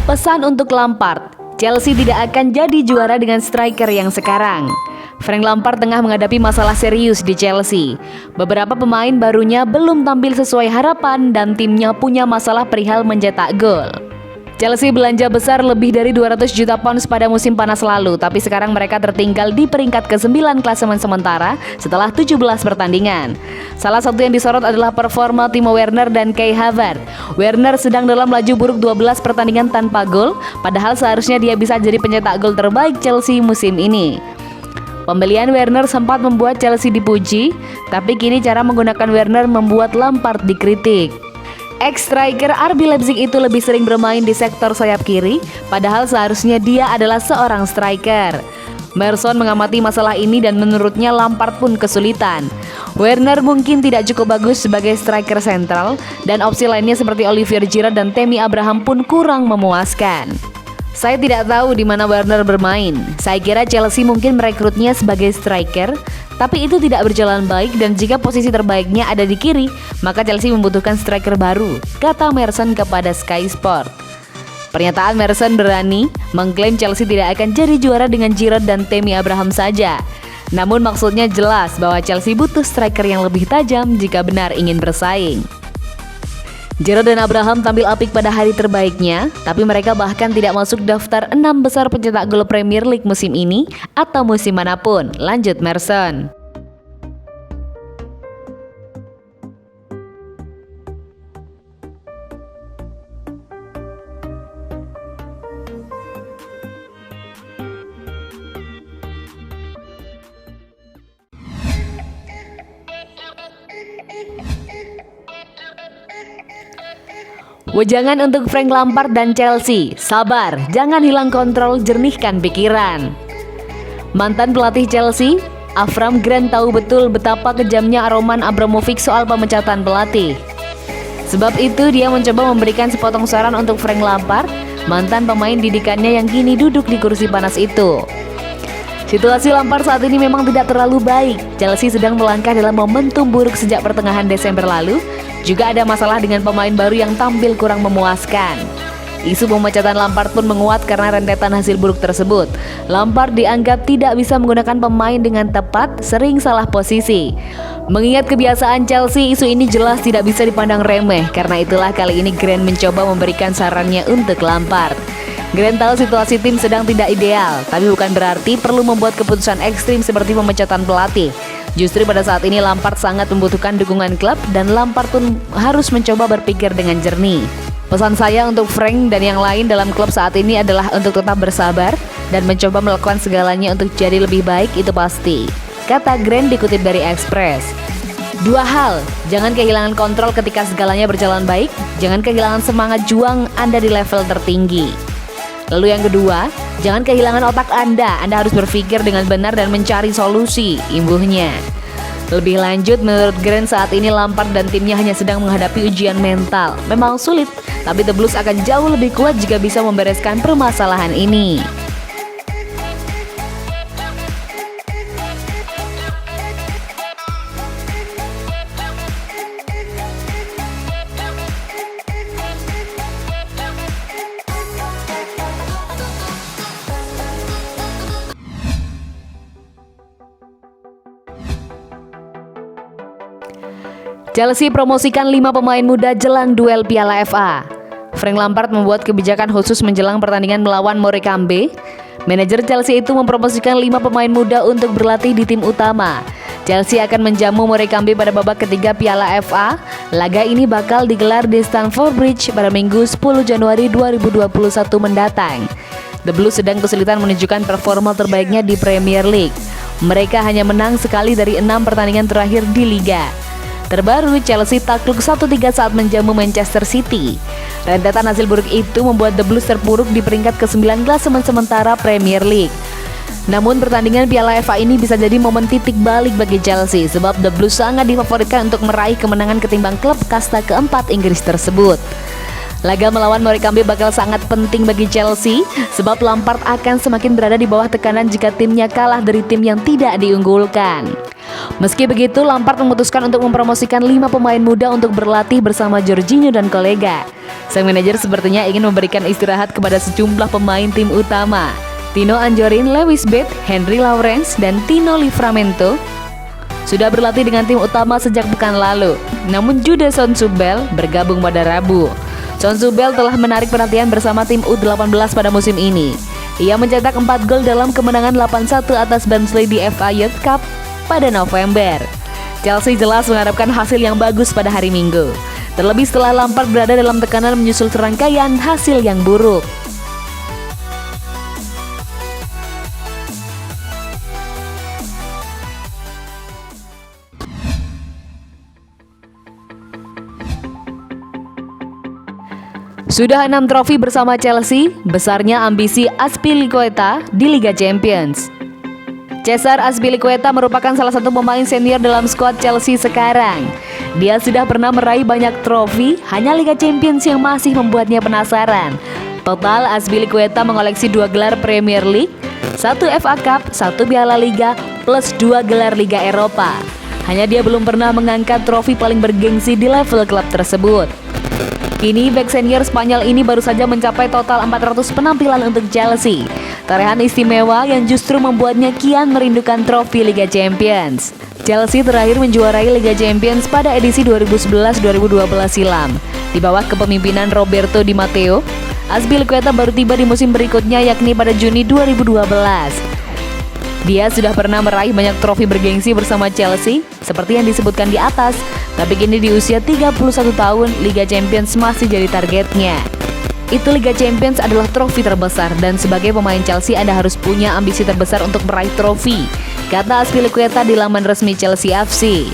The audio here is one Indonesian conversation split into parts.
Pesan untuk Lampard, Chelsea tidak akan jadi juara dengan striker yang sekarang. Frank Lampard tengah menghadapi masalah serius di Chelsea. Beberapa pemain barunya belum tampil sesuai harapan dan timnya punya masalah perihal mencetak gol. Chelsea belanja besar lebih dari 200 juta pounds pada musim panas lalu, tapi sekarang mereka tertinggal di peringkat ke-9 klasemen sementara setelah 17 pertandingan. Salah satu yang disorot adalah performa Timo Werner dan Kai Havertz. Werner sedang dalam laju buruk 12 pertandingan tanpa gol, padahal seharusnya dia bisa jadi pencetak gol terbaik Chelsea musim ini. Pembelian Werner sempat membuat Chelsea dipuji, tapi kini cara menggunakan Werner membuat Lampard dikritik. Ex-striker RB Leipzig itu lebih sering bermain di sektor sayap kiri, padahal seharusnya dia adalah seorang striker. Merson mengamati masalah ini dan menurutnya Lampard pun kesulitan. Werner mungkin tidak cukup bagus sebagai striker sentral, dan opsi lainnya seperti Olivier Giroud dan Tammy Abraham pun kurang memuaskan. Saya tidak tahu di mana Werner bermain. Saya kira Chelsea mungkin merekrutnya sebagai striker, tapi itu tidak berjalan baik dan jika posisi terbaiknya ada di kiri, maka Chelsea membutuhkan striker baru, kata Merson kepada Sky Sport. Pernyataan Merson berani mengklaim Chelsea tidak akan jadi juara dengan Giroud dan Tammy Abraham saja. Namun maksudnya jelas bahwa Chelsea butuh striker yang lebih tajam jika benar ingin bersaing. Giroud dan Abraham tampil apik pada hari terbaiknya, tapi mereka bahkan tidak masuk daftar 6 besar pencetak gol Premier League musim ini atau musim manapun, lanjut Merson. Wejangan untuk Frank Lampard dan Chelsea, sabar, jangan hilang kontrol, jernihkan pikiran. Mantan pelatih Chelsea, Avram Grant tahu betul betapa kejamnya Roman Abramovich soal pemecatan pelatih. Sebab itu dia mencoba memberikan sepotong saran untuk Frank Lampard, mantan pemain didikannya yang kini duduk di kursi panas itu. Situasi Lampard saat ini memang tidak terlalu baik. Chelsea sedang melangkah dalam momentum buruk sejak pertengahan Desember lalu. Juga ada masalah dengan pemain baru yang tampil kurang memuaskan. Isu pemecatan Lampard pun menguat karena rentetan hasil buruk tersebut. Lampard dianggap tidak bisa menggunakan pemain dengan tepat, sering salah posisi. Mengingat kebiasaan Chelsea, isu ini jelas tidak bisa dipandang remeh. Karena itulah kali ini Grant mencoba memberikan sarannya untuk Lampard. Grant tahu situasi tim sedang tidak ideal, tapi bukan berarti perlu membuat keputusan ekstrim seperti pemecatan pelatih. Justru pada saat ini Lampard sangat membutuhkan dukungan klub dan Lampard pun harus mencoba berpikir dengan jernih. Pesan saya untuk Frank dan yang lain dalam klub saat ini adalah untuk tetap bersabar dan mencoba melakukan segalanya untuk jadi lebih baik, itu pasti, kata Grant dikutip dari Express. Dua hal, jangan kehilangan kontrol ketika segalanya berjalan baik, jangan kehilangan semangat juang Anda di level tertinggi. Lalu yang kedua, jangan kehilangan otak Anda harus berpikir dengan benar dan mencari solusi, imbuhnya. Lebih lanjut, menurut Grant saat ini Lampard dan timnya hanya sedang menghadapi ujian mental. Memang sulit, tapi The Blues akan jauh lebih kuat jika bisa membereskan permasalahan ini. Chelsea promosikan 5 pemain muda jelang duel Piala FA. Frank Lampard membuat kebijakan khusus menjelang pertandingan melawan Morecambe. Manajer Chelsea itu mempromosikan 5 pemain muda untuk berlatih di tim utama. Chelsea akan menjamu Morecambe pada babak ketiga Piala FA. Laga ini bakal digelar di Stamford Bridge pada Minggu 10 Januari 2021 mendatang. The Blues sedang kesulitan menunjukkan performa terbaiknya di Premier League. Mereka hanya menang sekali dari 6 pertandingan terakhir di Liga. Terbaru, Chelsea takluk 1-3 saat menjamu Manchester City. Rentetan hasil buruk itu membuat The Blues terpuruk di peringkat ke-9 klasemen sementara Premier League. Namun pertandingan Piala FA ini bisa jadi momen titik balik bagi Chelsea, sebab The Blues sangat difavoritkan untuk meraih kemenangan ketimbang klub kasta keempat Inggris tersebut. Laga melawan Morecambe bakal sangat penting bagi Chelsea, sebab Lampard akan semakin berada di bawah tekanan jika timnya kalah dari tim yang tidak diunggulkan. Meski begitu, Lampard memutuskan untuk mempromosikan 5 pemain muda untuk berlatih bersama Jorginho dan kolega. Sang manajer sepertinya ingin memberikan istirahat kepada sejumlah pemain tim utama. Tino Anjorin, Lewis Bett, Henry Lawrence, dan Tino Livramento sudah berlatih dengan tim utama sejak pekan lalu. Namun Jude Soncubel bergabung pada Rabu. Soncubel telah menarik perhatian bersama tim U18 pada musim ini. Ia mencetak 4 gol dalam kemenangan 8-1 atas Barnsley di FA Youth Cup pada November. Chelsea jelas mengharapkan hasil yang bagus pada hari Minggu. Terlebih setelah Lampard berada dalam tekanan menyusul serangkaian hasil yang buruk. Sudah 6 trofi bersama Chelsea, besarnya ambisi Azpilicueta di Liga Champions. Cesar Azpilicueta merupakan salah satu pemain senior dalam skuad Chelsea sekarang. Dia sudah pernah meraih banyak trofi, hanya Liga Champions yang masih membuatnya penasaran. Total Azpilicueta mengoleksi 2 gelar Premier League, 1 FA Cup, 1 Piala Liga, plus 2 gelar Liga Eropa. Hanya dia belum pernah mengangkat trofi paling bergengsi di level klub tersebut. Kini bek senior Spanyol ini baru saja mencapai total 400 penampilan untuk Chelsea. Torehan istimewa yang justru membuatnya kian merindukan trofi Liga Champions. Chelsea terakhir menjuarai Liga Champions pada edisi 2011-2012 silam. Di bawah kepemimpinan Roberto Di Matteo, Azpilicueta baru tiba di musim berikutnya yakni pada Juni 2012. Dia sudah pernah meraih banyak trofi bergengsi bersama Chelsea, seperti yang disebutkan di atas, tapi kini di usia 31 tahun, Liga Champions masih jadi targetnya. Itu Liga Champions adalah trofi terbesar, dan sebagai pemain Chelsea Anda harus punya ambisi terbesar untuk meraih trofi, kata Azpilicueta di laman resmi Chelsea FC.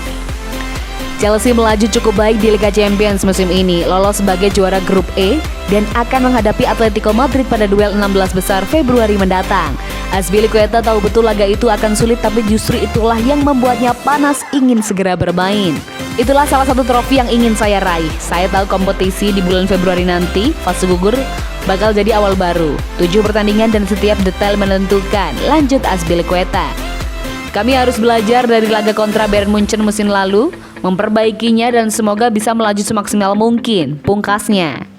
Chelsea melaju cukup baik di Liga Champions musim ini, lolos sebagai juara grup E dan akan menghadapi Atletico Madrid pada duel 16 besar Februari mendatang. Azpilicueta tahu betul laga itu akan sulit, tapi justru itulah yang membuatnya panas ingin segera bermain. Itulah salah satu trofi yang ingin saya raih. Saya tahu kompetisi di bulan Februari nanti, fase gugur, bakal jadi awal baru. 7 pertandingan dan setiap detail menentukan, lanjut Azpilicueta. Kami harus belajar dari laga kontra Bayern Munchen musim lalu, memperbaikinya dan semoga bisa melaju semaksimal mungkin, pungkasnya.